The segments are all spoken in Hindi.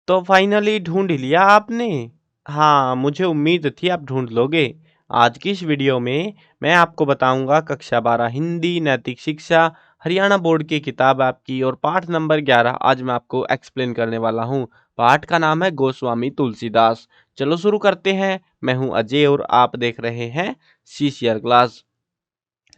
तो फाइनली ढूंढ लिया आपने। हाँ, मुझे उम्मीद थी आप ढूंढ लोगे। आज की इस वीडियो में मैं आपको बताऊंगा कक्षा 12 हिंदी नैतिक शिक्षा हरियाणा बोर्ड की किताब आपकी और पाठ नंबर 11 आज मैं आपको एक्सप्लेन करने वाला हूँ। पाठ का नाम है गोस्वामी तुलसीदास। चलो शुरू करते हैं। मैं हूँ अजय और आप देख रहे हैं सीसीआर क्लास।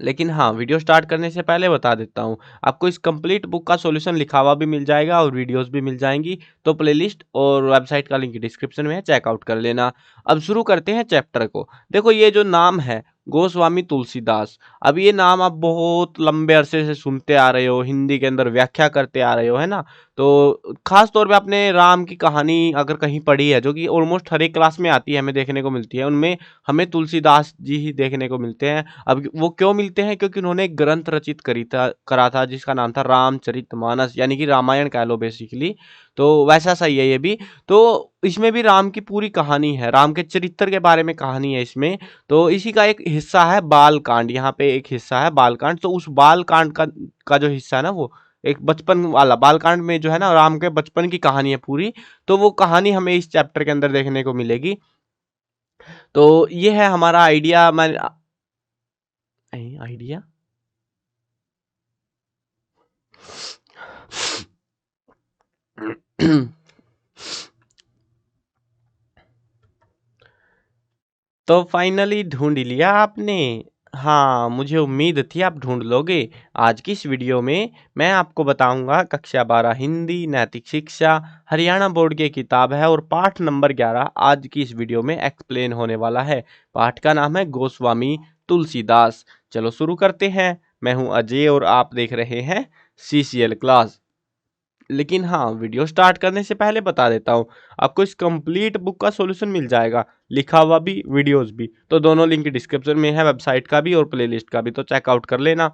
लेकिन हाँ, वीडियो स्टार्ट करने से पहले बता देता हूँ, आपको इस कंप्लीट बुक का सॉल्यूशन लिखा हुआ भी मिल जाएगा और वीडियोस भी मिल जाएंगी। तो प्लेलिस्ट और वेबसाइट का लिंक डिस्क्रिप्शन में है, चेकआउट कर लेना। अब शुरू करते हैं चैप्टर को। देखो ये जो नाम है गोस्वामी तुलसीदास, अब ये नाम आप बहुत लंबे अरसे से सुनते आ रहे हो, हिंदी के अंदर व्याख्या करते आ रहे हो, है ना। तो खास तौर पे आपने राम की कहानी अगर कहीं पढ़ी है, जो कि ऑलमोस्ट हर एक क्लास में आती है, हमें देखने को मिलती है, उनमें हमें तुलसीदास जी ही देखने को मिलते हैं। अब वो क्यों मिलते हैं? क्योंकि उन्होंने एक ग्रंथ रचित करा था जिसका नाम था रामचरितमानस, यानी कि रामायण कह लो बेसिकली। तो वैसा सही है ये भी। तो इसमें भी राम की पूरी कहानी है, राम के चरित्र के बारे में कहानी है इसमें। तो इसी का एक हिस्सा है बाल कांड, यहाँ पे एक हिस्सा है बाल कांड। तो उस बाल कांड का जो हिस्सा है ना, वो एक बचपन वाला बाल कांड में जो है ना, राम के बचपन की कहानी है पूरी। तो वो कहानी हमें इस चैप्टर के अंदर देखने को मिलेगी। तो ये है हमारा आइडिया। मैं आइडिया तो फाइनली ढूंढ लिया आपने। हाँ, मुझे उम्मीद थी आप ढूंढ लोगे। आज की इस वीडियो में मैं आपको बताऊंगा कक्षा 12 हिंदी नैतिक शिक्षा हरियाणा बोर्ड की किताब है और पाठ नंबर 11 आज की इस वीडियो में एक्सप्लेन होने वाला है। पाठ का नाम है गोस्वामी तुलसीदास। चलो शुरू करते हैं। मैं हूं अजय और आप देख रहे हैं सीसीएल क्लास। लेकिन हाँ, वीडियो स्टार्ट करने से पहले बता देता हूँ, आपको इस कंप्लीट बुक का सॉल्यूशन मिल जाएगा, लिखा हुआ भी वीडियोस भी। तो दोनों लिंक डिस्क्रिप्शन में है, वेबसाइट का भी और प्लेलिस्ट का भी, तो चेकआउट कर लेना।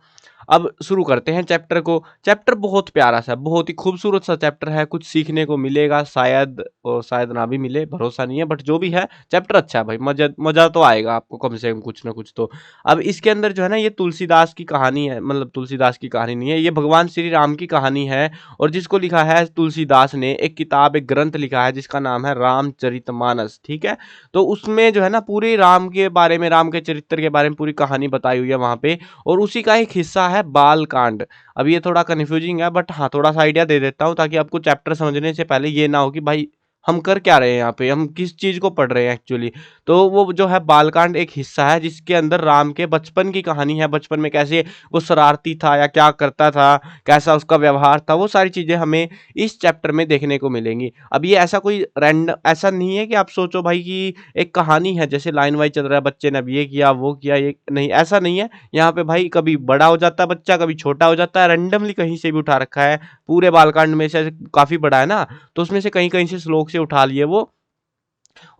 अब शुरू करते हैं चैप्टर को। चैप्टर बहुत प्यारा सा, बहुत ही खूबसूरत सा चैप्टर है। कुछ सीखने को मिलेगा शायद, और शायद ना भी मिले, भरोसा नहीं है, बट जो भी है चैप्टर अच्छा है भाई। मजा मजा तो आएगा आपको कम से कम कुछ ना कुछ तो। अब इसके अंदर जो है ना, ये तुलसीदास की कहानी है, मतलब तुलसीदास की कहानी नहीं है, ये भगवान श्री राम की कहानी है। और जिसको लिखा है तुलसीदास ने, एक किताब एक ग्रंथ लिखा है जिसका नाम है रामचरितमानस। ठीक है। तो उसमें जो है ना, पूरे राम के बारे में, राम के चरित्र के बारे में पूरी कहानी बताई हुई है वहां पे। और उसी का एक हिस्सा है बाल कांड। अब ये थोड़ा कन्फ्यूजिंग है, बट हाँ, थोड़ा सा आइडिया दे देता हूँ ताकि आपको चैप्टर समझने से पहले ये ना हो कि भाई हम कर क्या रहे हैं यहाँ पे, हम किस चीज को पढ़ रहे हैं एक्चुअली। तो वो जो है बालकांड एक हिस्सा है जिसके अंदर राम के बचपन की कहानी है। बचपन में कैसे वो शरारती था या क्या करता था, कैसा उसका व्यवहार था, वो सारी चीजें हमें इस चैप्टर में देखने को मिलेंगी। अब ये ऐसा कोई ऐसा नहीं है कि आप सोचो भाई कि एक कहानी है जैसे लाइन वाइज चल रहा है, बच्चे ने अब ये किया वो किया, ये नहीं, ऐसा नहीं है। यहाँ पे भाई कभी बड़ा हो जाता है बच्चा, कभी छोटा हो जाता है, रैंडमली कहीं से भी उठा रखा है। पूरे बालकांड में से काफी बड़ा है ना, तो उसमें से कहीं कहीं से श्लोक से उठा लिए वो,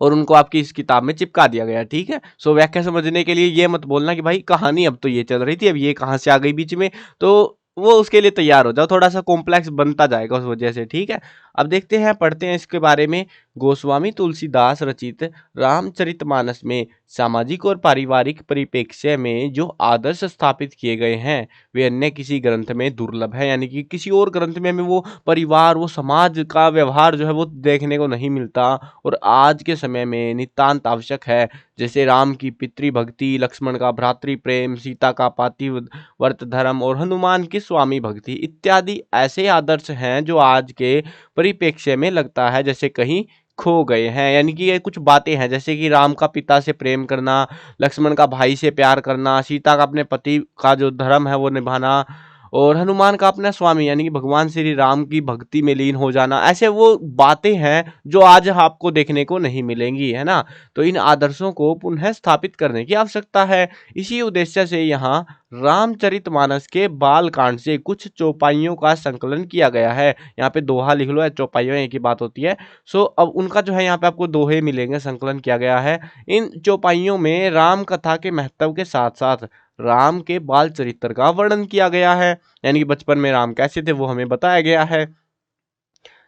और उनको आपकी इस किताब में चिपका दिया गया। ठीक है। सो व्याख्या समझने के लिए ये मत बोलना कि भाई कहानी अब तो ये चल रही थी, अब ये कहाँ से आ गई बीच में। तो वो उसके लिए तैयार हो जाओ, थोड़ा सा कॉम्प्लेक्स बनता जाएगा उस वजह से। ठीक है। अब देखते हैं, पढ़ते हैं इसके बारे में। गोस्वामी तुलसीदास रचित रामचरितमानस में सामाजिक और पारिवारिक परिप्रेक्ष्य में जो आदर्श स्थापित किए गए हैं वे अन्य किसी ग्रंथ में दुर्लभ है। यानी कि किसी और ग्रंथ में हमें वो परिवार, वो समाज का व्यवहार जो है वो देखने को नहीं मिलता, और आज के समय में नितांत आवश्यक है। जैसे राम की पितृभक्ति, लक्ष्मण का भ्रातृ प्रेम, सीता का पातिव्रत धर्म और हनुमान की स्वामी भक्ति इत्यादि ऐसे आदर्श हैं जो आज के परिप्रेक्ष्य में लगता है जैसे कहीं खो गए हैं। यानी कि ये कुछ बातें हैं, जैसे कि राम का पिता से प्रेम करना, लक्ष्मण का भाई से प्यार करना, सीता का अपने पति का जो धर्म है वो निभाना, और हनुमान का अपना स्वामी यानी कि भगवान श्री राम की भक्ति में लीन हो जाना। ऐसे वो बातें हैं जो आज आपको देखने को नहीं मिलेंगी, है ना। तो इन आदर्शों को पुनः स्थापित करने की आवश्यकता है। इसी उद्देश्य से यहाँ रामचरितमानस के बाल कांड से कुछ चौपाइयों का संकलन किया गया है। यहाँ पे दोहा लिख लो या चौपाइयों, एक ही बात होती है। सो अब उनका जो है यहाँ पे आपको दोहे मिलेंगे, संकलन किया गया है। इन चौपाइयों में राम कथा के महत्व के साथ साथ राम के बाल चरित्र का वर्णन किया गया है, यानी कि बचपन में राम कैसे थे वो हमें बताया गया है।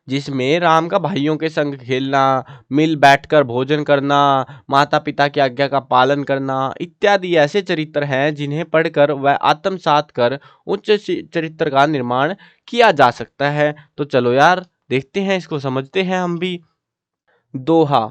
जिसमें राम का भाइयों के संग खेलना, मिल बैठकर भोजन करना, माता पिता की आज्ञा का पालन करना इत्यादि ऐसे चरित्र हैं जिन्हें पढ़कर व आत्मसात कर उच्च चरित्र का निर्माण किया जा सकता है। तो चलो यार, देखते हैं, इसको समझते हैं हम भी। दोहा।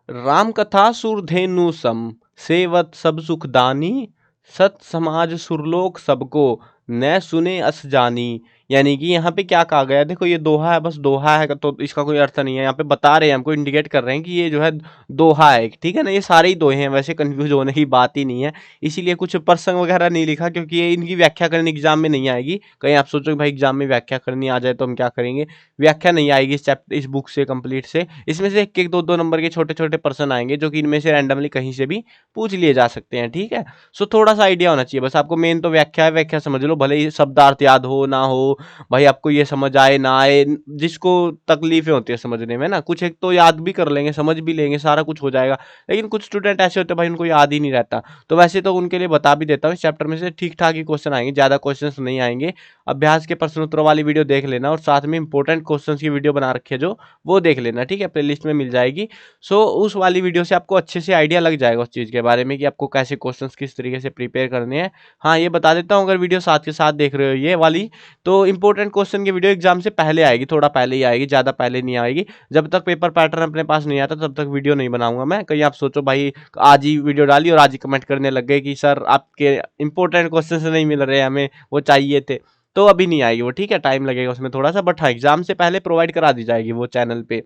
राम कथा सुरधेनु सम, सेवत सब सुखदानी, सत समाज सुरलोक सबको, न सुने अस जानी। यानी कि यहाँ पे क्या कहा गया है, देखो ये दोहा है, बस दोहा है तो इसका कोई अर्थ नहीं है। यहाँ पे बता रहे हैं, हमको इंडिकेट कर रहे हैं कि ये जो है दोहा है, ठीक है ना। ये सारे ही दोहे हैं, वैसे कंफ्यूज होने की बात ही नहीं है। इसीलिए कुछ प्रसंग वगैरह नहीं लिखा, क्योंकि ये इनकी व्याख्या करने एग्जाम में नहीं आएगी। कहीं आप सोचो कि भाई एग्जाम में व्याख्या करनी आ जाए तो हम क्या करेंगे, व्याख्या नहीं आएगी इस चैप्टर, इस बुक से कंप्लीट से। इसमें से एक एक दो दो नंबर के छोटे छोटे प्रश्न आएंगे, जो कि इनमें से रैंडमली कहीं से भी पूछ लिए जा सकते हैं, ठीक है। सो थोड़ा सा आइडिया होना चाहिए बस आपको। मेन तो व्याख्या है, व्याख्या समझ लो, भले ही शब्दार्थ याद हो ना हो, भाई आपको ये समझ आए ना आए, जिसको तकलीफें होती है समझने में ना, कुछ एक तो याद भी कर लेंगे, समझ भी लेंगे, सारा कुछ हो जाएगा। लेकिन कुछ स्टूडेंट ऐसे होते हैं भाई उनको याद ही नहीं रहता। तो वैसे तो उनके लिए बता भी देता हूँ, इस चैप्टर में से ठीक ठाक ही क्वेश्चन आएंगे, ज्यादा क्वेश्चन नहीं आएंगे। अभ्यास के प्रश्न उत्तर वाली वीडियो देख लेना, और साथ में इंपॉर्टेंट क्वेश्चन की वीडियो बना रखी है जो, वो देख लेना, ठीक है, प्लेलिस्ट में मिल जाएगी। सो उस वाली वीडियो से आपको अच्छे से आइडिया लग जाएगा उस चीज़ के बारे में कि आपको कैसे क्वेश्चंस किस तरीके से प्रिपेयर करने हैं। हाँ, ये बता देता हूँ, अगर वीडियो साथ के साथ देख रहे हो ये वाली, तो इंपॉर्टेंट क्वेश्चन की वीडियो एग्जाम से पहले आएगी, थोड़ा पहले ही आएगी, ज़्यादा पहले नहीं आएगी। जब तक पेपर पैटर्न अपने पास नहीं आता तब तक वीडियो नहीं बनाऊंगा मैं। कहीं आप सोचो भाई आज ही वीडियो डाली और आज ही कमेंट करने लग गए कि सर आपके इंपॉर्टेंट क्वेश्चन नहीं मिल रहे, हमें वो चाहिए थे, तो अभी नहीं आएगी वो, ठीक है, टाइम लगेगा उसमें थोड़ा सा, बट हाँ एग्जाम से पहले प्रोवाइड करा दी जाएगी वो चैनल पे।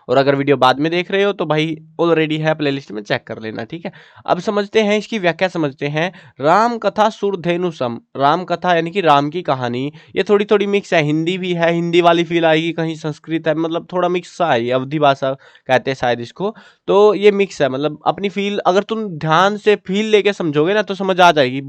और अगर वीडियो बाद में देख रहे हो तो भाई ऑलरेडी है प्लेलिस्ट में, चेक कर लेना, ठीक है। अब समझते हैं इसकी व्याख्या, समझते हैं। राम कथा सुरधेनु सम, राम कथा यानी कि राम की कहानी, ये थोड़ी थोड़ी मिक्स है, हिंदी भी है, हिंदी वाली फील आएगी, कहीं संस्कृत है, मतलब थोड़ा मिक्स सा है, अवधि भाषा कहते हैं शायद इसको। तो ये मिक्स है, मतलब अपनी फील अगर तुम ध्यान से फील लेके समझोगे ना तो समझ आ जाएगी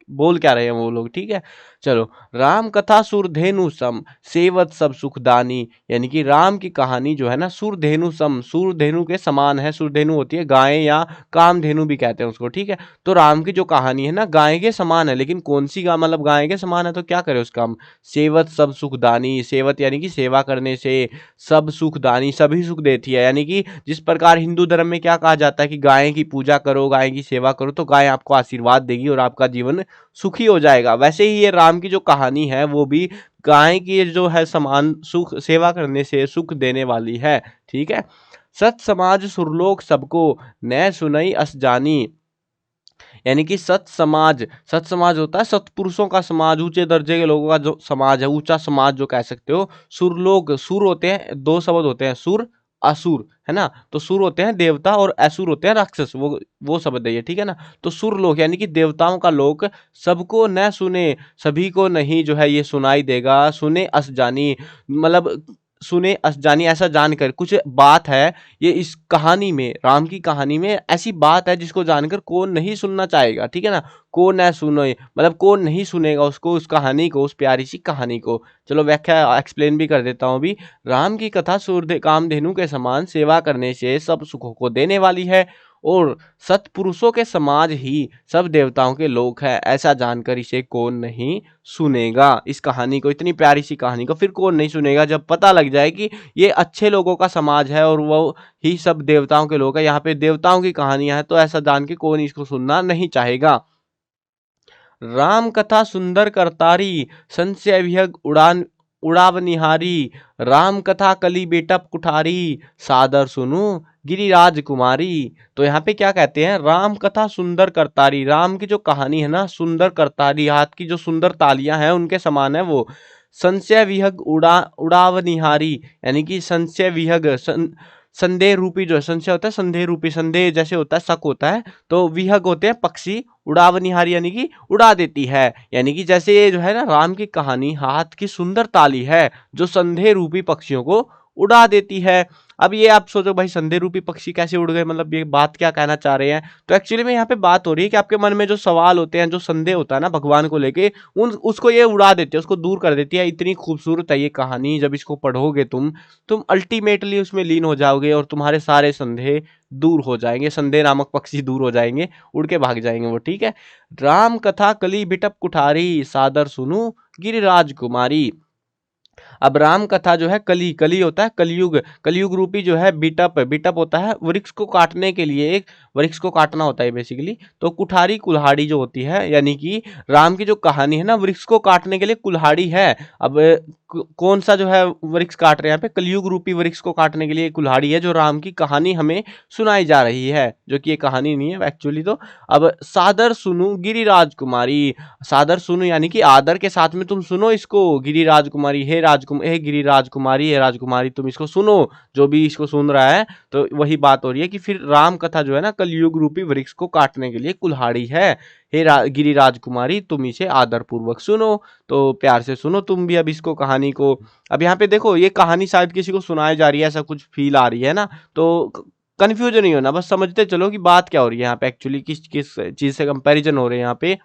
बोल क्या रहे हैं वो लोग, ठीक है। चलो। राम कथा सुरधेनु सम, सेवत सब सुखदानी, यानी कि राम की कहानी जो है ना सुरधेनु सम, सुरधेनु के समान है। सुरधेनु होती है गाय, या कामधेनु भी कहते हैं उसको, ठीक है। तो राम की जो कहानी है ना गाय के समान है, लेकिन कौन सी गाय, मतलब गाय के समान है तो क्या करे उसका हम, सेवत सब सुखदानी, सेवत यानी कि सेवा करने से, सब सुखदानी सभी सुख देती है। यानी कि जिस प्रकार हिंदू धर्म में क्या कहा जाता है कि गाय की पूजा करो, गाय की सेवा करो, तो गाय आपको आशीर्वाद देगी और आपका जीवन सुखी हो जाएगा। वैसे ही ये राम की जो कहानी है वो भी गाय की जो है समान सुख, सेवा करने से सुख देने वाली है, ठीक है। सत समाज सुरलोक सबको, न सुनई अस जानी, यानी कि सत समाज होता है सत्पुरुषों का समाज, ऊंचे दर्जे के लोगों का जो समाज है, ऊंचा समाज जो कह सकते हो। सुरलोक, सुर होते हैं, दो शब्द होते हैं, सुर असुर, है ना। तो सुर होते हैं देवता और असुर होते हैं राक्षस, वो शब्द है ये, ठीक है ना। तो सुरलोक यानी कि देवताओं का लोक, सबको न सुने, सभी को नहीं जो है ये सुनाई देगा, सुने अस जानी, मतलब सुने अस जानी, ऐसा जानकर कुछ बात है ये इस कहानी में, राम की कहानी में ऐसी बात है जिसको जानकर कौन नहीं सुनना चाहेगा, ठीक है ना। कौन है सुने, मतलब कौन नहीं सुनेगा उसको, उस कहानी को, उस प्यारी सी कहानी को। चलो व्याख्या एक्सप्लेन भी कर देता हूँ अभी। राम की कथा सूर्य कामधेनु के समान सेवा करने से सब सुखों को देने वाली है, और सत्पुरुषों के समाज ही सब देवताओं के लोक है, ऐसा जानकर इसे कौन नहीं सुनेगा। इस कहानी को, इतनी प्यारी सी कहानी को फिर कौन नहीं सुनेगा, जब पता लग जाए कि ये अच्छे लोगों का समाज है और वो ही सब देवताओं के लोग हैं, यहाँ पे देवताओं की कहानियां हैं, तो ऐसा जान के कौन इसको सुनना नहीं चाहेगा। राम कथा सुंदर करतारी, संशय विहग उड़ावनिहारी, राम कथा कली बेटप कुठारी, सादर सुनु गिरिराज कुमारी। तो यहाँ पे क्या कहते हैं, राम कथा सुंदर करतारी, राम की जो कहानी है ना सुंदर करतारी, हाथ की जो सुंदर तालियां हैं उनके समान है वो। संशय विहग उड़ावनिहारी, यानी कि संशय विहग संदेह रूपी, जो है संशय होता है संदेह रूपी, संदेह जैसे होता है शक होता है, तो विहग होते हैं पक्षी, उड़ावनिहारी यानी कि उड़ा देती है। यानी कि जैसे ये जो है ना राम की कहानी हाथ की सुंदर ताली है जो संदेह रूपी पक्षियों को उड़ा देती है। अब ये आप सोचो भाई संदेह रूपी पक्षी कैसे उड़ गए, मतलब ये बात क्या कहना चाह रहे हैं। तो एक्चुअली में यहाँ पे बात हो रही है कि आपके मन में जो सवाल होते हैं, जो संदेह होता है ना भगवान को लेके, उन उसको ये उड़ा देती है, उसको दूर कर देती है। इतनी खूबसूरत है ये कहानी, जब इसको पढ़ोगे तुम अल्टीमेटली उसमें लीन हो जाओगे और तुम्हारे सारे संदेह दूर हो जाएंगे, संदेह नामक पक्षी दूर हो जाएंगे, उड़ के भाग जाएंगे वो, ठीक है। राम कथा कली बिटप कुठारी, सादर सुनु गिरिराज कुमारी। अब राम कथा जो है, कली, कली होता है कलयुग, कलयुग रूपी जो है बिटप, बिटप होता है वृक्ष को काटने के लिए, एक वृक्ष को काटना होता है बेसिकली। तो कुठारी कुल्हाड़ी जो होती है, यानी कि राम की जो कहानी है ना वृक्ष को काटने के लिए कुल्हाड़ी है। अब कौन सा जो है वृक्ष काट रहे हैं यहाँ पे, कलयुग रूपी वृक्ष को काटने के लिए कुल्हाड़ी है, जो राम की कहानी हमें सुनाई जा रही है, जो कि ये कहानी नहीं है एक्चुअली। तो अब सादर सुनो गिरिराज कुमारी, सादर सुनो यानी कि आदर के साथ में तुम सुनो इसको, गिरिराज कुमारी, हे गिरिराज कुमारी, हे राजकुमारी, तुम इसको सुनो, जो भी इसको सुन रहा है। तो वही बात हो रही है कि फिर राम कथा जो है ना कलयुग रूपी वृक्ष को काटने के लिए कुल्हाड़ी है। हे गिरिराज कुमारी, तुम इसे आदर पूर्वक सुनो, तो प्यार से सुनो तुम भी अब इसको, कहानी को। अब यहाँ पे देखो ये कहानी शायद किसी को सुनाई जा रही है, ऐसा कुछ फील आ रही है ना, तो कंफ्यूजन नहीं होना, बस समझते चलो कि बात क्या हो रही है यहाँ पे, एक्चुअली किस किस चीज से कंपैरिजन हो रहे हैं यहाँ पे।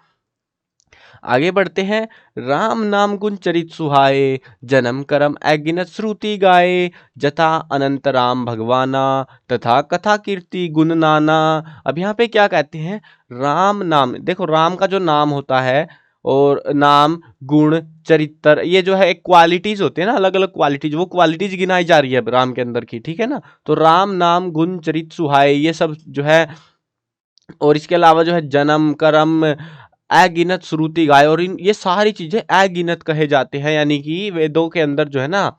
आगे बढ़ते हैं। राम नाम गुण चरित सुहाए, जन्म करम अगिनत श्रुति गाए, जथा अनंत राम भगवाना, तथा कथा कीर्ति गुण नाना। अब यहाँ पे क्या कहते हैं, राम नाम, देखो राम का जो नाम होता है, और नाम, गुण, चरित्र, ये जो है एक क्वालिटीज होते हैं ना, अलग अलग क्वालिटीज, वो क्वालिटीज गिनाई जा रही है राम के अंदर की, ठीक है ना। तो राम नाम गुण चरित सुहाए, ये सब जो है, और इसके अलावा जो है जन्म कर्म अगिनत श्रुति गाय, और इन ये सारी चीजें अगिनत कहे जाते हैं, यानी कि वेदों के अंदर जो है ना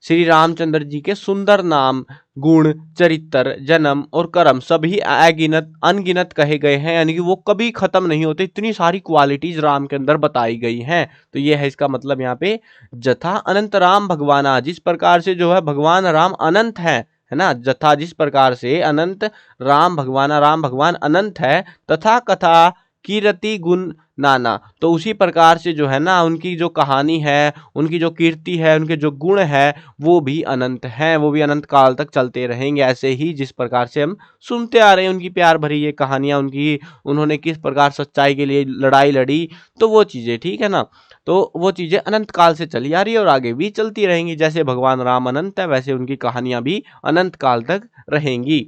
श्री रामचंद्र जी के सुंदर नाम, गुण, चरित्र, जन्म और कर्म सभी अगिनत अनगिनत कहे गए हैं, यानी कि वो कभी खत्म नहीं होते, इतनी सारी क्वालिटीज राम के अंदर बताई गई हैं। तो ये है इसका मतलब यहाँ पे, जथा अनंत राम भगवाना, जिस प्रकार से जो है भगवान राम अनंत है ना, जथा जिस प्रकार से अनंत राम भगवाना, राम भगवान अनंत है, तथा कथा कीर्ति गुण नाना, तो उसी प्रकार से जो है ना उनकी जो कहानी है, उनकी जो कीर्ति है, उनके जो गुण है, वो भी अनंत हैं, वो भी अनंत काल तक चलते रहेंगे, ऐसे ही जिस प्रकार से हम सुनते आ रहे हैं उनकी प्यार भरी ये कहानियां, उनकी, उन्होंने किस प्रकार सच्चाई के लिए लड़ाई लड़ी, तो वो चीजें, ठीक है ना, तो वो चीजें अनंत काल से चली आ रही है और आगे भी चलती रहेंगी। जैसे भगवान राम अनंत है, वैसे उनकी कहानियां भी अनंत काल तक रहेंगी।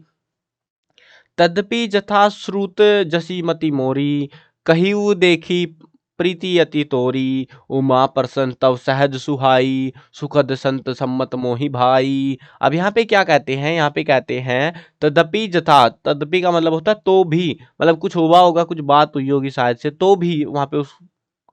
तदपि जथा श्रुत जसी मति मोरी, कहिउ देखी प्रीति अति तोरी, उमा प्रसन्न तव सहज सुहाई, सुखद संत सम्मत मोहि भाई। अब यहाँ पे क्या कहते हैं, यहाँ पे कहते हैं तदपि जथा, तदपि का मतलब होता है तो भी, मतलब कुछ हुआ होगा, कुछ बात हुई होगी शायद से, तो भी वहां पे उस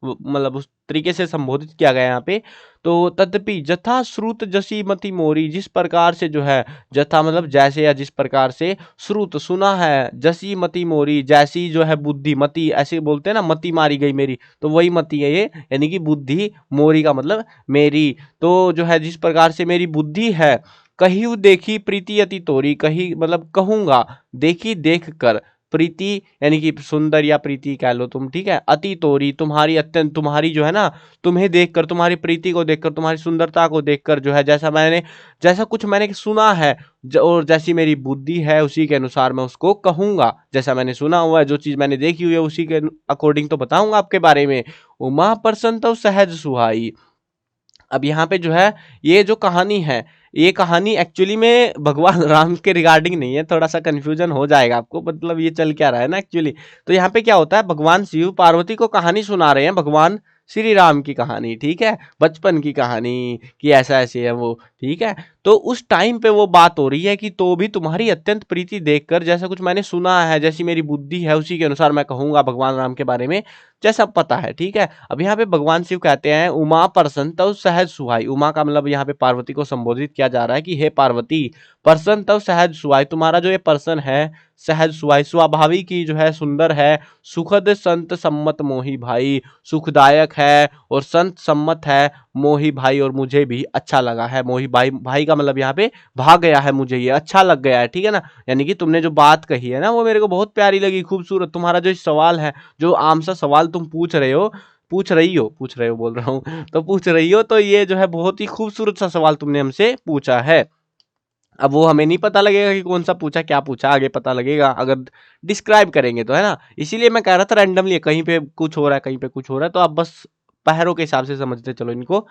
मतलब उस तरीके से संबोधित किया गया यहाँ पे। तो तदपि जथा श्रुत जसी मति मोरी, जिस प्रकार से जो है, जथा मतलब जैसे या जिस प्रकार से, श्रुत सुना है, जसी मति मोरी जैसी जो है बुद्धि, मति ऐसे बोलते हैं ना, मति मारी गई मेरी, तो वही मति है ये, यानी कि बुद्धि, मोरी का मतलब मेरी, तो जो है जिस प्रकार से मेरी बुद्धि है, कही देखी प्रीति अति तोरी, कही मतलब कहूंगा, देखी देख कर, प्रीति यानी कि सुंदर या प्रीति कह लो तुम, ठीक है, अति तोरी तुम्हारी, अत्यंत तुम्हारी जो है ना, तुम्हें देखकर, तुम्हारी प्रीति को देखकर, तुम्हारी सुंदरता को देखकर जो है, जैसा कुछ मैंने सुना है, और जैसी मेरी बुद्धि है उसी के अनुसार मैं उसको कहूंगा, जैसा मैंने सुना हुआ है, जो चीज मैंने देखी हुई है उसी के अकॉर्डिंग तो बताऊंगा आपके बारे में। उमा प्रसन्न तो सहज सुहाई। अब यहाँ पे जो है ये जो कहानी है, ये कहानी एक्चुअली में भगवान राम के रिगार्डिंग नहीं है, थोड़ा सा कंफ्यूजन हो जाएगा आपको, मतलब ये चल क्या रहा है ना एक्चुअली। तो यहाँ पे क्या होता है, भगवान शिव पार्वती को कहानी सुना रहे हैं, भगवान श्री राम की कहानी, ठीक है, बचपन की कहानी, कि ऐसा ऐसे है वो, ठीक है। तो उस टाइम पे वो बात हो रही है कि तो भी तुम्हारी अत्यंत प्रीति देखकर, जैसा कुछ मैंने सुना है, जैसी मेरी बुद्धि है उसी के अनुसार मैं कहूंगा भगवान राम के बारे में, जैसा पता है, ठीक है। अब यहाँ पे भगवान शिव कहते हैं उमा प्रसन्न तव सहज सुहाई, उमा का मतलब यहाँ पे पार्वती को संबोधित किया जा रहा है कि हे पार्वती, प्रसन्न तव सहज सुहाई, तुम्हारा जो ये पर्सन है, सहज सुहाई स्वाभाविक ही जो है सुंदर है, सुखद संत सम्मत मोही भाई, सुखदायक है और संत सम्मत है, मोही भाई और मुझे भी अच्छा लगा है, मोही भाई, भाई का मतलब यहाँ पे भाग गया है, मुझे ये अच्छा लग गया है, ठीक है ना, यानी कि तुमने जो बात कही है ना वो मेरे को बहुत प्यारी लगी, खूबसूरत, तुम्हारा जो सवाल है, जो आम सा सवाल तुम पूछ रहे हो बोल रहा हूँ, तो पूछ रही हो, तो ये जो है बहुत ही खूबसूरत सा सवाल तुमने हमसे पूछा है। अब वो हमें नहीं पता लगेगा कि कौन सा पूछा, क्या पूछा, आगे पता लगेगा अगर डिस्क्राइब करेंगे तो, है ना। इसीलिए मैं कह रहा था रैंडमली, कहीं पे कुछ हो रहा है, कहीं पे कुछ हो रहा है, तो आप बस पहरों के हिसाब से समझते चलो इनको।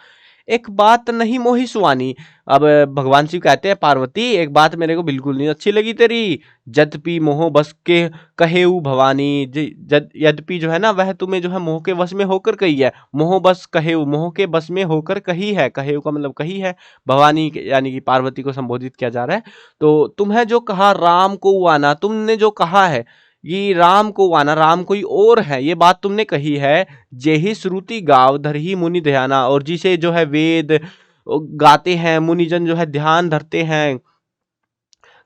एक बात नहीं मोही सुहानी। अब भगवान शिव कहते हैं पार्वती, एक बात मेरे को बिल्कुल नहीं अच्छी लगी तेरी, जदपि मोह बस के कहेऊ भवानी, यद्यपि जो है ना वह तुम्हें जो है मोह के वश में होकर कही है, मोह बस कहेऊ, मोह के बस में होकर कही है, कहेऊ का मतलब कही है, भवानी यानी कि पार्वती को संबोधित किया जा रहा है। तो तुम्हें जो कहा राम को आना, तुमने जो कहा है, कि राम को आना, राम कोई और है, ये बात तुमने कही है। जेहि श्रुति गाव धरहि मुनि ध्याना, और जिसे जो है वेद गाते हैं मुनिजन, जो है ध्यान धरते हैं।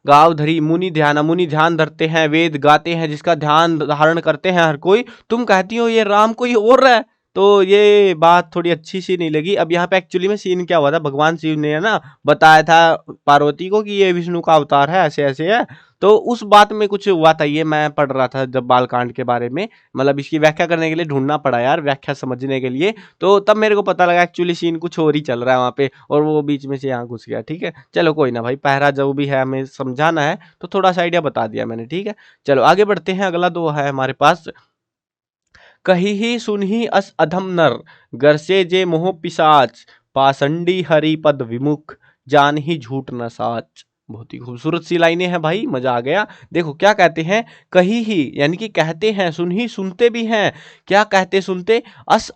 गाव धरी मुनि ध्यान, मुनि ध्यान धरते हैं, वेद गाते हैं, जिसका ध्यान धारण करते हैं हर कोई। तुम कहती हो ये राम कोई और है, तो ये बात थोड़ी अच्छी सी नहीं लगी। अब यहाँ पे एक्चुअली में सीन क्या हुआ था, भगवान शिव ने है ना बताया था पार्वती को कि ये विष्णु का अवतार है, ऐसे ऐसे है। तो उस बात में कुछ हुआ था, ये मैं पढ़ रहा था जब बालकांड के बारे में, मतलब इसकी व्याख्या करने के लिए ढूंढना पड़ा यार, व्याख्या समझने के लिए। तो तब मेरे को पता लगा एक्चुअली सीन कुछ और ही चल रहा है वहाँ पे, और वो बीच में से यहाँ घुस गया। ठीक है, चलो कोई ना भाई, पहरा जो भी है हमें समझाना है, तो थोड़ा सा आइडिया बता दिया मैंने। ठीक है, चलो आगे बढ़ते हैं। अगला दो है हमारे पास, कही ही सुनही अस अधम नर, घर से जे मोह पिशाच, पासंडी हरि पद विमुख, जान ही झूठ न साच। बहुत ही खूबसूरत सी लाइनें हैं भाई, मजा आ गया। देखो क्या कहते हैं, कही ही यानी कि कहते हैं, सुन ही सुनते भी हैं। क्या कहते सुनते, अस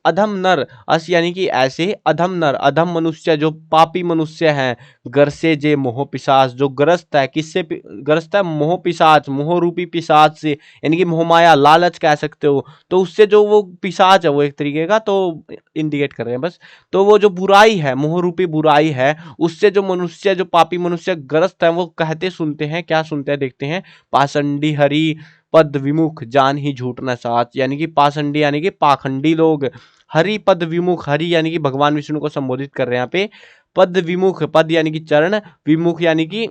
अधम नर, अस यानी कि ऐसे, अधम नर अधम मनुष्य, जो पापी मनुष्य हैं। घर से जे मोह पिशाच, जो ग्रस्त है, किससे ग्रस्त है, मोह पिशाच, मोह रूपी पिशाच से, यानी कि मोहमाया, लालच कह सकते हो। तो उससे जो वो पिशाच है, वो एक तरीके का, तो इंडिकेट कर रहे हैं बस। तो वो जो बुराई है, मोह रूपी बुराई है, उससे जो मनुष्य, जो पापी मनुष्य ग्रस्त है, वो कहते सुनते हैं। क्या सुनते हैं, देखते हैं। पाषंडी हरि पद विमुख, जान ही झूठ न साच, यानी कि पाषंडी यानी कि पाखंडी लोग, हरि पद विमुख, हरि यानी कि भगवान विष्णु को संबोधित कर रहे हैं यहाँ पे। पद विमुख, पद यानी कि चरण, विमुख यानी कि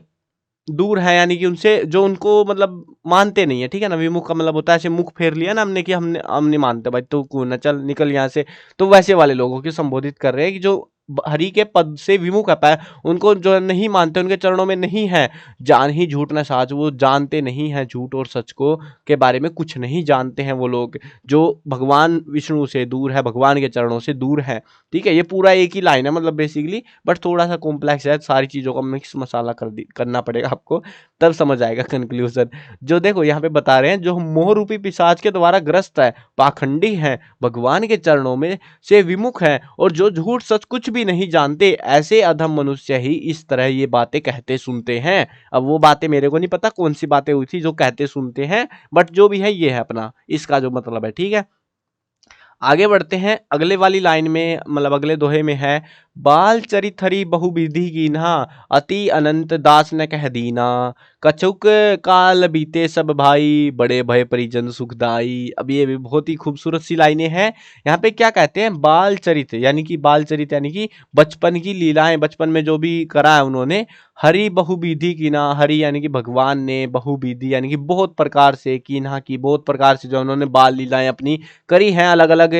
दूर है, यानी कि उनसे जो उनको मतलब मानते नहीं है। ठीक है ना, विमुख का मतलब होता है ऐसे मुख फेर लिया ना हमने कि हम नहीं मानते भाई, तू कौन है, चल निकल यहाँ से। तो वैसे वाले लोगों की संबोधित कर रहे हैं कि जो हरि के पद से विमुख है, उनको जो है नहीं मानते, उनके चरणों में नहीं है। जान ही झूठ न साच, वो जानते नहीं है झूठ और सच को, के बारे में कुछ नहीं जानते हैं वो लोग, जो भगवान विष्णु से दूर है, भगवान के चरणों से दूर है। ठीक है, ये पूरा एक ही लाइन है मतलब बेसिकली, बट थोड़ा सा कॉम्प्लेक्स है, सारी चीज़ों का मिक्स मसाला करना पड़ेगा आपको, तब समझ आएगा कंक्लूजन। जो देखो यहाँ पे बता रहे हैं, जो मोह रूपी पिशाच के द्वारा ग्रस्त है, पाखंडी है, भगवान के चरणों में से विमुख है, और जो झूठ सच कुछ भी नहीं जानते, ऐसे अधम मनुष्य ही इस तरह ये बातें कहते सुनते हैं। अब वो बातें मेरे को नहीं पता कौन सी बातें हुई थी जो कहते सुनते हैं, बट जो भी है ये है अपना, इसका जो मतलब है। ठीक है, आगे बढ़ते हैं। अगले वाली लाइन में, मतलब अगले दोहे में है, बाल चरिथरी बहुविधि कीन्हा, अति अनंत दास न कह दीना, कछुक काल बीते सब भाई, बड़े भय परिजन सुखदाई। अब ये भी बहुत ही खूबसूरत सी लाइनें हैं। यहाँ पे क्या कहते हैं, बाल चरित यानी कि, बाल चरित यानी कि बचपन की लीलाएं, बचपन में जो भी करा है उन्होंने। हरि बहुविधि कीना, हरि यानी कि भगवान ने, बहुविधि यानी कि बहुत प्रकार से, कीन्हा की बहुत प्रकार से, जो उन्होंने बाल लीलाएं अपनी करी हैं, अलग अलग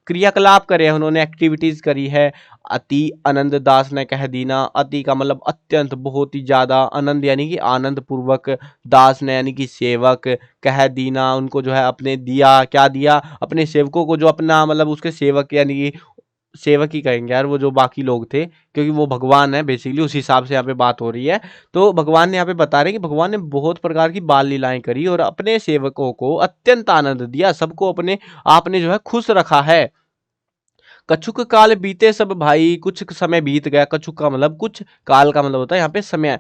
क्रियाकलाप करे हैं उन्होंने, एक्टिविटीज करी है। अति आनंद दास ने कह दीना, अति का मतलब अत्यंत, बहुत ही ज्यादा, आनंद यानी कि आनंद पूर्वक, दास ने यानी कि सेवक, कह दीना उनको जो है अपने दिया, क्या दिया, अपने सेवकों को, जो अपना मतलब उसके सेवक यानी कि सेवक ही कहेंगे यार, वो जो बाकी लोग थे, क्योंकि वो भगवान है बेसिकली, उस हिसाब से यहाँ पे बात हो रही है। तो भगवान ने यहाँ पे बता रहे हैं कि भगवान ने बहुत प्रकार की बाल लीलाएं करी और अपने सेवकों को अत्यंत आनंद दिया, सबको अपने आपने जो है खुश रखा है। कछुक काल बीते सब भाई, कुछ समय बीत गया, कछुक का मतलब कुछ, काल का मतलब होता है यहाँ पे समय।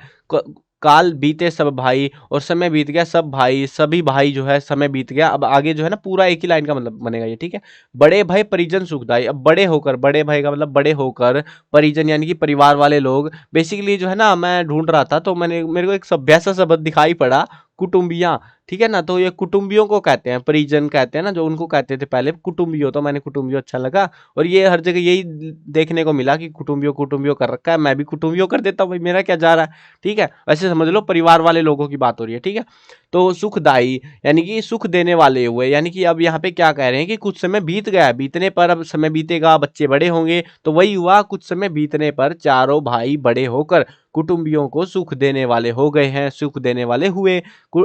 काल बीते सब भाई, और समय बीत गया सब भाई, सभी भाई जो है, समय बीत गया। अब आगे जो है ना पूरा एक ही लाइन का मतलब बनेगा ये। ठीक है, बड़े भाई परिजन सुखदाई, अब बड़े होकर, बड़े भाई का मतलब बड़े होकर, परिजन यानी कि परिवार वाले लोग। बेसिकली जो है ना, मैं ढूंढ रहा था तो मेरे को एक सभ्य सा शब्द दिखाई पड़ा, कुटुंबिया। ठीक है ना, तो ये कुटुंबियों को कहते हैं, परिजन कहते हैं ना, जो उनको कहते थे पहले कुटुंबियों, तो मैंने कुटुंबियों अच्छा लगा। और ये हर जगह यही देखने को मिला कि कुटुंबियों कुटुंबियों कर रखा है, मैं भी कुटुंबियों कर देता हूँ भाई, मेरा क्या जा रहा है। ठीक है, वैसे समझ लो परिवार वाले लोगों की बात हो रही है। ठीक है, तो सुखदाई यानी कि सुख देने वाले हुए, यानी कि अब यहाँ पे क्या कह रहे हैं कि कुछ समय बीत गया, बीतने पर अब समय बीतेगा, बच्चे बड़े होंगे, तो वही हुआ, कुछ समय बीतने पर चारों भाई बड़े होकर कुटुंबियों को सुख देने वाले हो गए हैं, सुख देने वाले हुए।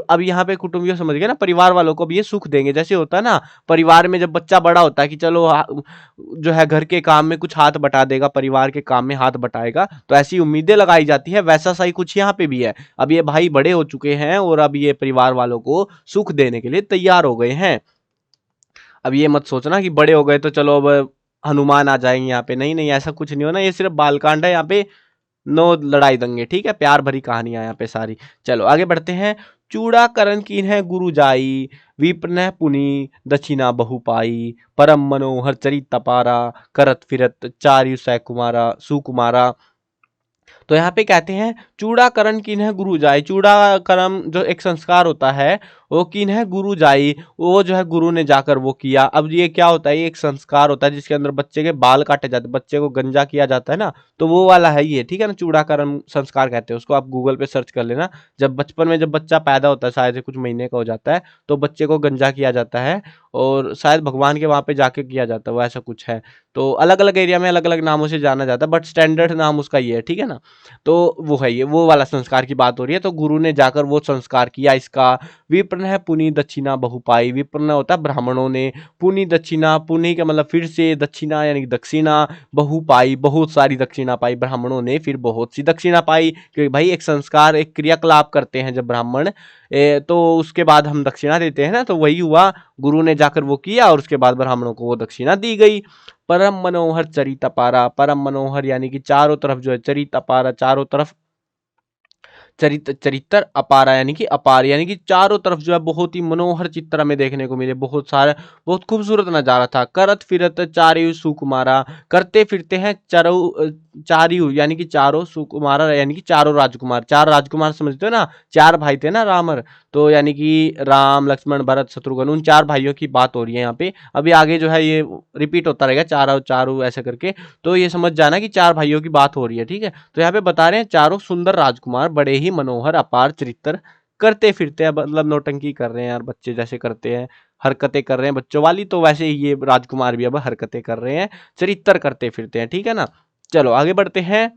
अब यहाँ पे कुटुंबियों समझ गए ना, परिवार वालों को भी ये सुख देंगे। जैसे होता है ना परिवार में, जब बच्चा बड़ा होता है कि चलो जो है घर के काम में कुछ हाथ बटा देगा, परिवार के काम में हाथ बटाएगा, तो ऐसी उम्मीदें लगाई जाती है, वैसा सही कुछ यहाँ पे भी है। अब ये भाई बड़े हो चुके हैं और अब ये परिवार वालों को सुख देने के लिए तैयार हो गए हैं। अब ये मत सोचना कि बड़े हो गए तो चलो अब हनुमान आ जाएंगे यहाँ पे, नहीं नहीं, ऐसा कुछ नहीं होना, ये सिर्फ बालकांड है यहाँ पे, नो लड़ाई दंगे। ठीक है, प्यार भरी कहानियां यहाँ पे सारी। चलो आगे बढ़ते हैं। चूड़ाकरण कीन्ह गुरु जाई, विप्रन पुनि दक्षिणा बहु पाई, परम मनोहर चरित अपारा, करत फिरत चारु सकुमारा सुकुमारा। तो यहाँ पे कहते हैं चूड़ाकरण किन्ह गुरु जाई, चूड़ाकरण जो एक संस्कार होता है वो किन्ह गुरु जाई, वो जो है गुरु ने जाकर वो किया। अब ये क्या होता है, ये एक संस्कार होता है जिसके अंदर बच्चे के बाल काटे जाते हैं, बच्चे को गंजा किया जाता है ना, तो वो वाला है ये, ठीक है ना। चूड़ाकरण संस्कार कहते हैं उसको, आप गूगल पे सर्च कर लेना। जब बचपन में जब बच्चा पैदा होता है, शायद कुछ महीने का हो जाता है, तो बच्चे को गंजा किया जाता है और शायद भगवान के वहां पे जाके किया जाता है, वो ऐसा कुछ है। तो अलग अलग एरिया में अलग अलग नामों से जाना जाता है, बट स्टैंडर्ड नाम उसका ये है, ठीक है ना। तो वो है, ये वो वाला संस्कार की बात हो रही है। तो गुरु ने जाकर वो संस्कार किया इसका। विप्रन है पुनि दक्षिणा बहु पाई, विप्रन होता है ब्राह्मणों ने, पुनि दक्षिणा, पुनि का मतलब फिर से, दक्षिणा यानी कि दक्षिणा, बहु पाई बहुत सारी दक्षिणा पाई, ब्राह्मणों ने फिर बहुत सी दक्षिणा पाई। क्योंकि भाई एक संस्कार एक क्रियाकलाप करते हैं जब ब्राह्मण, तो उसके बाद हम दक्षिणा देते हैं ना, तो वही हुआ, गुरु ने जाकर वो किया और उसके बाद ब्राह्मणों को वो दक्षिणा दी गई। परम मनोहर चरित अपारा, परम मनोहर यानी कि चारों तरफ जो है, चरित अपारा चारों तरफ, चरित्र अपारा यानी कि अपार, यानी कि चारों तरफ जो है बहुत ही मनोहर चित्र हमें देखने को मिले, बहुत सारा बहुत खूबसूरत नजारा था। करत फिरत चारु सुकुमारा, करते फिरते हैं चारु यानी कि चारों, सुकुमारा यानी कि चारों राजकुमार, चार राजकुमार समझते हो ना, चार भाई थे ना रामर, तो यानी कि राम लक्ष्मण भरत शत्रुघ्न, उन चार भाइयों की बात हो रही है यहाँ पे। अभी आगे जो है ये रिपीट होता रहेगा, चारों चारों ऐसे करके, तो ये समझ जाना कि चार भाइयों की बात हो रही है, ठीक है। तो यहाँ पे बता रहे हैं चारों सुंदर राजकुमार बड़े ही मनोहर अपार चरित्र, करते फिरते हैं, मतलब नौटंकी कर रहे हैं यार, बच्चे जैसे करते हैं, हरकतें कर रहे हैं बच्चों वाली, तो वैसे ही ये राजकुमार भी अब हरकतें कर रहे हैं, चरित्र करते फिरते हैं, ठीक है ना। चलो आगे बढ़ते हैं।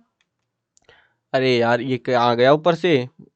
अरे यार ये क्या आ गया ऊपर से,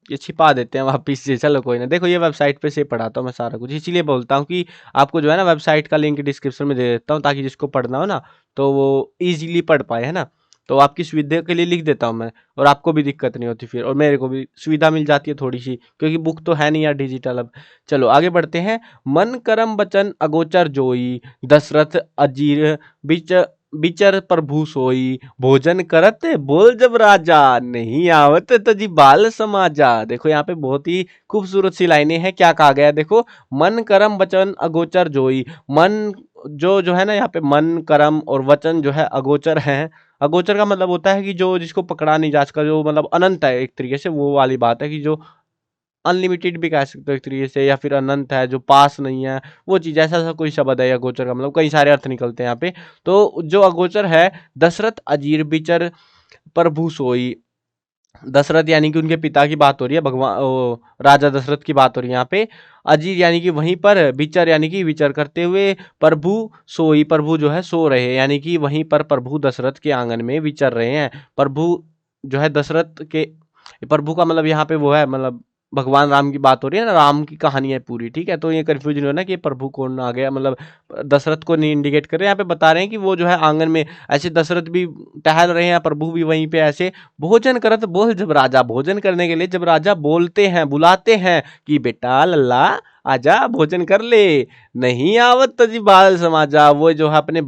ये छिपा देते हैं वापिस से, चलो कोई ना। देखो ये वेबसाइट पे से पढ़ाता हूँ मैं सारा कुछ, इसीलिए बोलता हूँ कि आपको जो है ना वेबसाइट का लिंक डिस्क्रिप्शन में दे देता हूँ, ताकि जिसको पढ़ना हो ना तो वो इजीली पढ़ पाए, है ना। तो आपकी सुविधा के लिए लिख देता हूँ मैं, और आपको भी दिक्कत नहीं होती फिर, और मेरे को भी सुविधा मिल जाती है थोड़ी सी, क्योंकि बुक तो है नहीं यार डिजिटल अब। चलो आगे बढ़ते हैं। मन करम बचन अगोचर जोई, दशरथ अजीर बिच बिचर प्रभु सोई, भोजन करत बोल जब राजा, नहीं आवत तजी बाल समाजा। देखो यहाँ पे बहुत ही खूबसूरत सी लाइनें हैं, क्या कहा गया है देखो, मन करम वचन अगोचर जोई, मन जो है ना, यहाँ पे मन कर्म और वचन जो है अगोचर है। अगोचर का मतलब होता है कि जो जिसको पकड़ा नहीं जा सकता, जो मतलब अनंत है एक तरीके से, वो वाली बात है कि जो अनलिमिटेड भी कह सकते हो एक तरीके से, या फिर अनंत है जो पास नहीं है, वो चीज ऐसा ऐसा कोई शब्द है अगोचर का, मतलब कई सारे अर्थ निकलते हैं यहाँ पे। तो जो अगोचर है, दशरथ अजीर बिचर प्रभु सोई, दशरथ यानी कि उनके पिता की बात हो रही है, भगवान राजा दशरथ की बात हो रही है यहाँ पे। अजीर यानी कि वहीं पर, विचर यानी कि विचर करते हुए, प्रभु सोई, प्रभु जो है सो रहे हैं, यानी कि वहीं पर प्रभु दशरथ के आंगन में विचर रहे हैं। प्रभु जो है दशरथ के, प्रभु का मतलब यहाँ पे वो है, मतलब भगवान राम की बात हो रही है ना, राम की कहानी है पूरी, ठीक है। तो ये कंफ्यूजन हो ना कि प्रभु कौन आ गया, मतलब दशरथ को नहीं इंडिकेट कर रहे हैं, यहाँ पे बता रहे हैं कि वो जो है आंगन में ऐसे दशरथ भी टहल रहे हैं, प्रभु भी वहीं पे ऐसे, भोजन करत बोल जब राजा, भोजन करने के लिए जब राजा बोलते हैं, बुलाते हैं कि बेटा लल्ला आजा भोजन कर ले, नहीं आवत तजी बाल समाजा, वो जो है अपने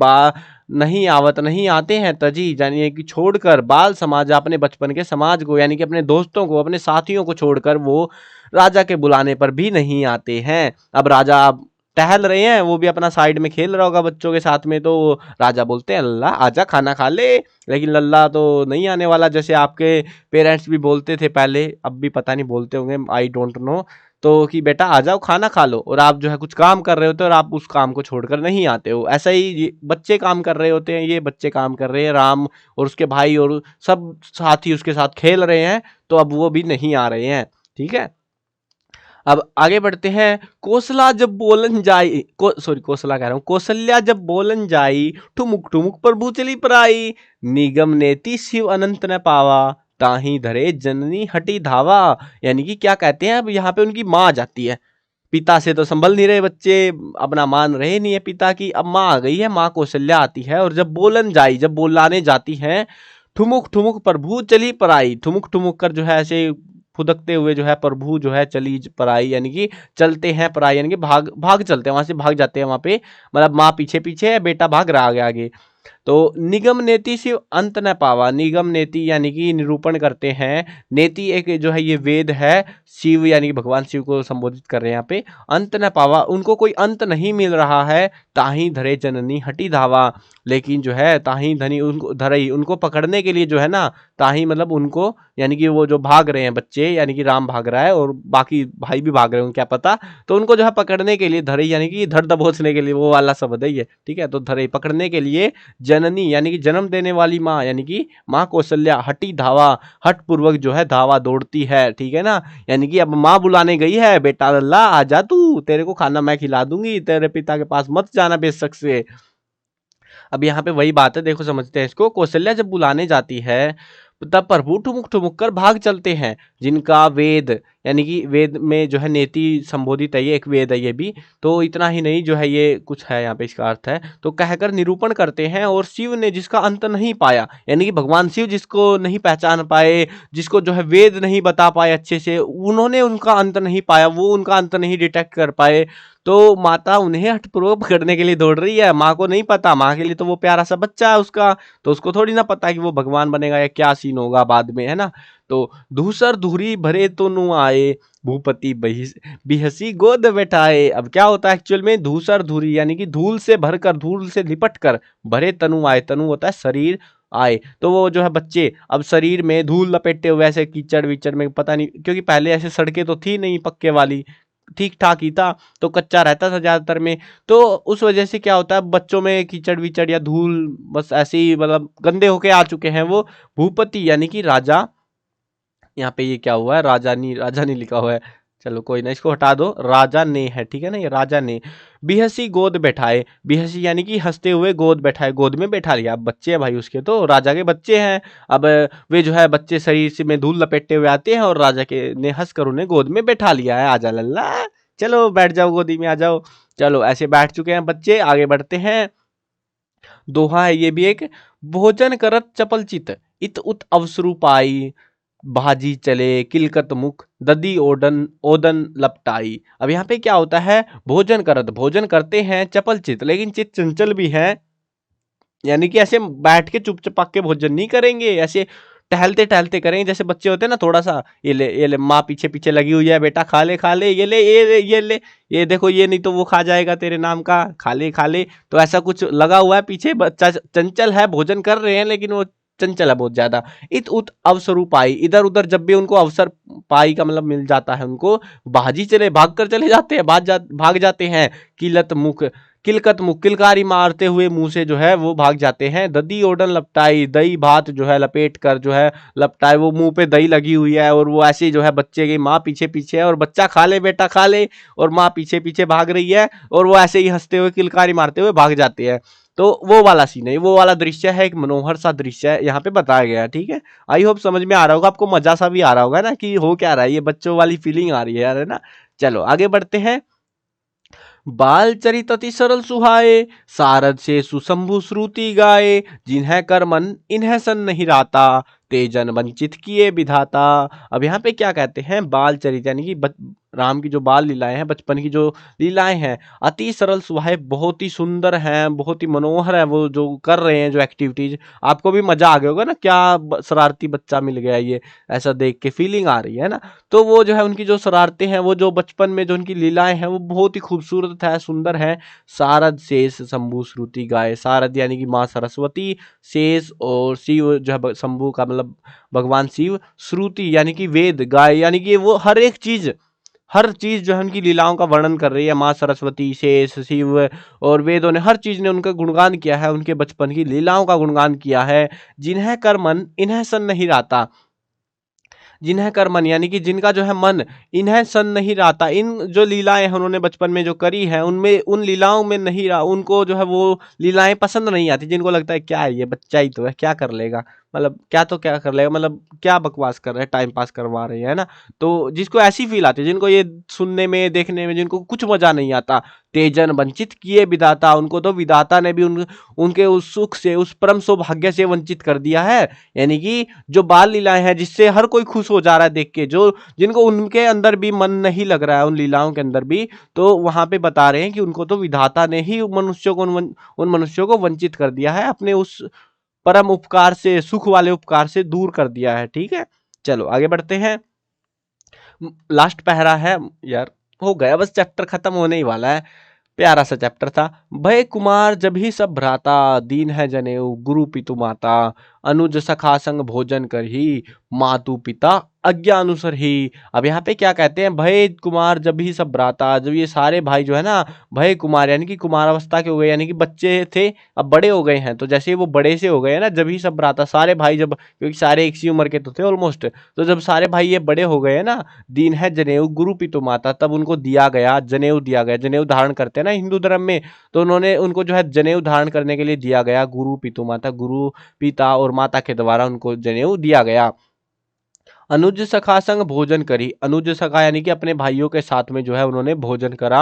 नहीं आवत, नहीं आते हैं, तजी यानी कि छोड़कर, बाल समाज अपने बचपन के समाज को, यानी कि अपने दोस्तों को, अपने साथियों को छोड़कर वो राजा के बुलाने पर भी नहीं आते हैं। अब राजा टहल रहे हैं, वो भी अपना साइड में खेल रहा होगा बच्चों के साथ में, तो राजा बोलते हैं लल्ला आजा खाना खा ले, लेकिन लल्ला तो नहीं आने वाला, जैसे आपके पेरेंट्स भी बोलते थे पहले, अब भी पता नहीं बोलते होंगे, आई डोंट नो, तो कि बेटा आ जाओ खाना खा लो, और आप जो है कुछ काम कर रहे होते हो और आप उस काम को छोड़कर नहीं आते हो। ऐसा ही बच्चे काम कर रहे होते हैं, ये बच्चे काम कर रहे हैं, राम और उसके भाई और सब साथी उसके साथ खेल रहे हैं, तो अब वो भी नहीं आ रहे हैं, ठीक है। अब आगे बढ़ते हैं। कोसला जब बोलन जाई, सॉरी कोसला कह रहा हूँ, कौशल्या जब बोलन जाई, ठुमुक ठुमुक प्रभु चली पराई, निगम नेति शिव अनंत न पावा, ताही धरे जननी हटी धावा। यानी कि क्या कहते हैं, अब यहाँ पे उनकी माँ आ जाती है, पिता से तो संभल नहीं रहे बच्चे, अपना मान रहे नहीं है पिता की, अब माँ आ गई है, माँ कौशल्या आती है, और जब बोलन जाई, जब बोलाने जाती है, ठुमुक ठुमुक प्रभु चली पराई, ठुमुक ठुमुक कर जो है ऐसे फुदकते हुए जो है प्रभु जो है चली पराई, यानी कि चलते हैं पराई, यानी कि भाग भाग चलते हैं वहां से, भाग जाते हैं वहां पे, मतलब माँ पीछे पीछे है, बेटा भाग रहा आगे आगे। तो निगम नेति शिव अंत न पावा, निगम नेति यानी कि निरूपण करते हैं, नेति एक जो है ये वेद है, शिव यानी कि भगवान शिव को संबोधित कर रहे हैं यहाँ पे, अंत न पावा उनको कोई अंत नहीं मिल रहा है, ताही धरे जननी हटी धावा, लेकिन जो है ताही धनी उनको धरई उनको पकड़ने के लिए जो है ना, ताही मतलब उनको यानी कि वो जो भाग रहे हैं बच्चे, यानी कि राम भाग रहा है और बाकी भाई भी भाग रहे हैं क्या पता, तो उनको जो है पकड़ने के लिए धरई यानी कि धर दबोचने के लिए, वो वाला शब्द है ये, ठीक है। तो धरई पकड़ने के लिए जननी यानी कि जन्म देने वाली माँ यानी कि माँ कौशल्या हटी धावा, हट पूर्वक जो है धावा दौड़ती है, ठीक है ना। यानी कि अब माँ बुलाने गई है, बेटा लल्ला आजा तू, तेरे को खाना मैं खिला दूंगी, तेरे पिता के पास मत जाना बेशक से। अब यहाँ पे वही बात है, देखो समझते हैं इसको। कौशल्या जब बुलाने जाती है तब प्रभु ठुमुक ठुमुक कर भाग चलते हैं, जिनका वेद यानी कि वेद में जो है नेति संबोधित है, ये एक वेद है ये भी। तो इतना ही नहीं जो है ये कुछ है यहाँ पे इसका अर्थ है, तो कहकर निरूपण करते हैं, और शिव ने जिसका अंत नहीं पाया, यानी कि भगवान शिव जिसको नहीं पहचान पाए, जिसको जो है वेद नहीं बता पाए अच्छे से, उन्होंने उनका अंत नहीं पाया, वो उनका अंत नहीं डिटेक्ट कर पाए, तो माता उन्हें हठपूर्वक पकड़ने के लिए दौड़ रही है। माँ को नहीं पता, माँ के लिए तो वो प्यारा सा बच्चा है उसका, तो उसको थोड़ी ना पता है कि वो भगवान बनेगा या क्या सीन होगा बाद में, है ना। तो धूसर धुरी भरे तो नु आए, भूपति बिहसी गोद बैठाए। अब क्या होता है एक्चुअल में, धूसर धुरी यानी कि धूल से भरकर, धूल से लिपट कर, भरे तनु आए, तनु होता है शरीर, आए तो वो जो है बच्चे अब शरीर में धूल लपेटे हुए ऐसे कीचड़ विचड़ में, पता नहीं क्योंकि पहले ऐसे सड़कें तो थी नहीं पक्के वाली, ठीक ठाक ही था, तो कच्चा रहता था ज्यादातर में, तो उस वजह से क्या होता है बच्चों में कीचड़ विचड़ या धूल बस ऐसे ही मतलब गंदे होके आ चुके हैं वो। भूपति यानी कि राजा, यहाँ पे ये क्या हुआ है, राजा नहीं लिखा हुआ है, चलो कोई ना इसको हटा दो, राजा ने है, ठीक है ना, ये राजा ने बिहसी गोद बैठाए, बिहसी यानी कि हंसते हुए गोद बैठाए, गोद में बैठा लिया। अब बच्चे हैं भाई उसके, तो राजा के बच्चे हैं, अब वे जो है बच्चे शरीर से में धूल लपेटते हुए आते हैं और राजा के ने हंसकर उन्हें गोद में बैठा लिया है, आजा लल्ला चलो बैठ जाओ गोदी में आ जाओ। चलो ऐसे बैठ चुके हैं बच्चे, आगे बढ़ते हैं। दोहा है ये भी एक, भोजन करत चपल चित, इत उत अवसरु पाई, भाजी चले किलकत मुख, ददी ओडन ओदन लपटाई। अब यहाँ पे क्या होता है, भोजन करत भोजन करते हैं, चपल चित लेकिन चित चंचल भी है, यानी कि ऐसे बैठ के चुप चपाक के भोजन नहीं करेंगे, ऐसे टहलते टहलते करेंगे, जैसे बच्चे होते हैं ना, थोड़ा सा ये ले माँ पीछे पीछे लगी हुई है, बेटा खा ले ये देखो ये नहीं तो वो खा जाएगा तेरे नाम का, खा ले, तो ऐसा कुछ लगा हुआ है पीछे, बच्चा चंचल है, भोजन कर रहे हैं लेकिन वो चंचल है बहुत ज्यादा। इत उत अवसरु पाई, इधर उधर जब भी उनको अवसर पाई का मतलब मिल जाता है उनको, भाजी चले भाग कर चले जाते हैं, भाग जाते हैं। किलकत मुख किलकारी मारते हुए मुंह से जो है वो भाग जाते हैं। ददी ओडन लपटाई, दही भात जो है लपेट कर जो है लपटाए, वो मुंह पे दही लगी हुई है और वो ऐसे जो है बच्चे की माँ पीछे पीछे है और बच्चा खा ले बेटा खा ले, और माँ पीछे पीछे भाग रही है और वो ऐसे ही हंसते हुए किलकारी मारते हुए भाग जाते हैं। तो वो वाला सीन है, वो वाला दृश्य है, एक मनोहर सा दृश्य है यहाँ पे बताया गया है, ठीक है। आई होप समझ में आ रहा होगा आपको, मजा सा भी आ रहा होगा ना कि हो क्या रहा है, ये बच्चों वाली फीलिंग आ रही है यार, है ना। चलो आगे बढ़ते हैं। बाल चरित अति सरल सुहाए, सारद से सुशंभु श्रुति गाए, जिन्हें कर मन इन्हें सन नहीं राता, तेजन वंचित किए विधाता। अब यहाँ पे क्या कहते हैं, बाल चरित यानी कि राम की जो बाल लीलाएं हैं, बचपन की जो लीलाएं हैं, अति सरल सुहाए, बहुत ही सुंदर हैं, बहुत ही मनोहर है, वो जो कर रहे हैं जो एक्टिविटीज, आपको भी मजा आ गया होगा ना, क्या शरारती बच्चा मिल गया ये, ऐसा देख के फीलिंग आ रही है ना। तो वो जो है उनकी जो शरारतें हैं, वो जो बचपन में जो उनकी लीलाएं हैं, वो बहुत ही खूबसूरत है, सुंदर है। सारद शेष शंभु श्रुति गाए, सारद यानी कि माँ सरस्वती, शेष और शिव जो है शंभु का मतलब भगवान शिव, श्रुति यानी कि वेद, गाय यानी कि वो हर चीज जो है उनकी लीलाओं का वर्णन कर रही है, माँ सरस्वती, शेष, शिव और वेदों ने हर चीज ने उनका गुणगान किया है, उनके बचपन की लीलाओं का गुणगान किया है। जिन्हें कर मन इन्हें सन नहीं राता, जिन्हें कर मन यानी कि जिनका जो है मन इन्हें सन नहीं राता, इन जो लीलाएं हैं उन्होंने बचपन में जो करी है उनमें उन लीलाओं में नहीं रहा, उनको जो है वो लीलाएं पसंद नहीं आती, जिनको लगता है क्या है ये बच्चा ही तो है क्या कर लेगा, मतलब क्या तो क्या कर लेगा, मतलब क्या बकवास कर रहे हैं, टाइम पास करवा रहे हैं, है ना। तो जिसको ऐसी फील आती है, जिनको ये सुनने में देखने में जिनको कुछ मजा नहीं आता, तेजन वंचित किए विधाता, उनको तो विधाता ने भी उनके उस सुख से, उस परम सौभाग्य से वंचित कर दिया है। यानी कि जो बाल लीलाएं हैं जिससे हर कोई खुश हो जा रहा है देख के, जो जिनको उनके अंदर भी मन नहीं लग रहा है उन लीलाओं के अंदर भी, तो वहां पे बता रहे हैं कि उनको तो विधाता ने ही मनुष्यों को उन मनुष्यों को वंचित कर दिया है, अपने उस परम उपकार से, सुख वाले उपकार से दूर कर दिया है। ठीक है, चलो आगे बढ़ते हैं। लास्ट पैरा है यार, हो गया बस, चैप्टर खत्म होने ही वाला है। प्यारा सा चैप्टर था। भय कुमार जब ही सब भ्राता, दीन है जनेऊ गुरु पितु माता, अनुज सखा संग भोजन कर ही, मातु पिता आज्ञा अनुसर ही। अब यहाँ पे क्या कहते हैं, भय कुमार जब ही सब भ्राता, जब ये सारे भाई जो है ना, भय कुमार यानी कि कुमारावस्था के हो गए, यानी कि बच्चे थे अब बड़े हो गए हैं, तो जैसे वो बड़े से हो गए हैं ना, जब ही सब भ्राता, सारे भाई जब, क्योंकि सारे एक सी उम्र के तो थे ऑलमोस्ट, तो जब सारे भाई ये बड़े हो गए हैं ना, दीन है जनेऊ गुरु पितु माता, तब उनको दिया गया जनेऊ, दिया गया जनेऊ धारण करते हैं ना हिंदू धर्म में, तो उन्होंने उनको जो है जनेऊ धारण करने के लिए दिया गया, गुरु पितु माता, गुरु पिता और माता के द्वारा उनको जनेऊ दिया गया। अनुज सखा संग भोजन करी, अनुज सखा यानी कि अपने भाइयों के साथ में जो है उन्होंने भोजन करा।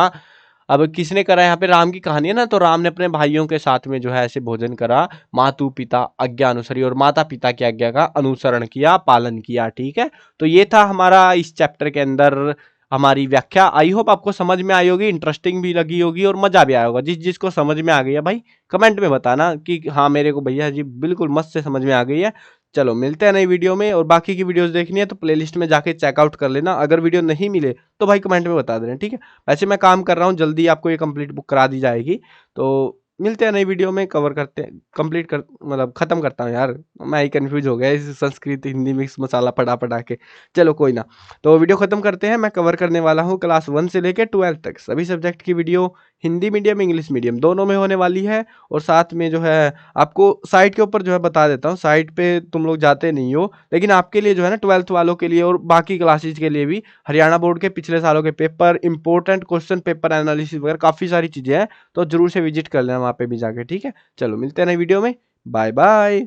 अब किसने करा, यहाँ पे राम की कहानी है ना, तो राम ने अपने भाइयों के साथ में जो है ऐसे भोजन करा, मातु पिता आज्ञा अनुसरी, और माता पिता की आज्ञा का अनुसरण किया, पालन किया। ठीक है, तो ये था हमारा इस चैप्टर के अंदर हमारी व्याख्या। आई होप आपको समझ में आई होगी, इंटरेस्टिंग भी लगी होगी और मजा भी आया होगा। जिस जिसको समझ में आ गई है भाई कमेंट में बताना कि हाँ मेरे को भैया जी बिल्कुल मस्त से समझ में आ गई है। चलो मिलते हैं नई वीडियो में, और बाकी की वीडियोस देखनी है तो प्लेलिस्ट में जाके चेकआउट कर लेना। अगर वीडियो नहीं मिले तो भाई कमेंट में बता देना, ठीक है। वैसे मैं काम कर रहा हूँ, जल्दी आपको ये कंप्लीट बुक करा दी जाएगी। तो मिलते हैं नई वीडियो में, कवर करते हैं, कंप्लीट कर मतलब खत्म करता हूँ यार, मैं ही कंफ्यूज हो गया इस संस्कृत हिंदी मिक्स मसाला पढ़ा पढ़ा के। चलो कोई ना, तो वीडियो खत्म करते हैं। मैं कवर करने वाला हूँ क्लास 1 से लेकर 12 तक सभी सब्जेक्ट की video, Hindi medium English medium दोनों में होने वाली है। और साथ में जो है आपको साइट के ऊपर जो है बता देता हूँ, साइट पे तुम लोग जाते नहीं हो, लेकिन आपके लिए जो है ना 12th वालों के लिए और बाकी क्लासेज के लिए भी हरियाणा बोर्ड के पिछले सालों के paper, important question paper analysis वगैरह काफ़ी सारी चीज़ें हैं, तो जरूर से विजिट कर लेना वहाँ पे भी जाके। ठीक है, चलो मिलते हैं नई वीडियो में, बाय बाय।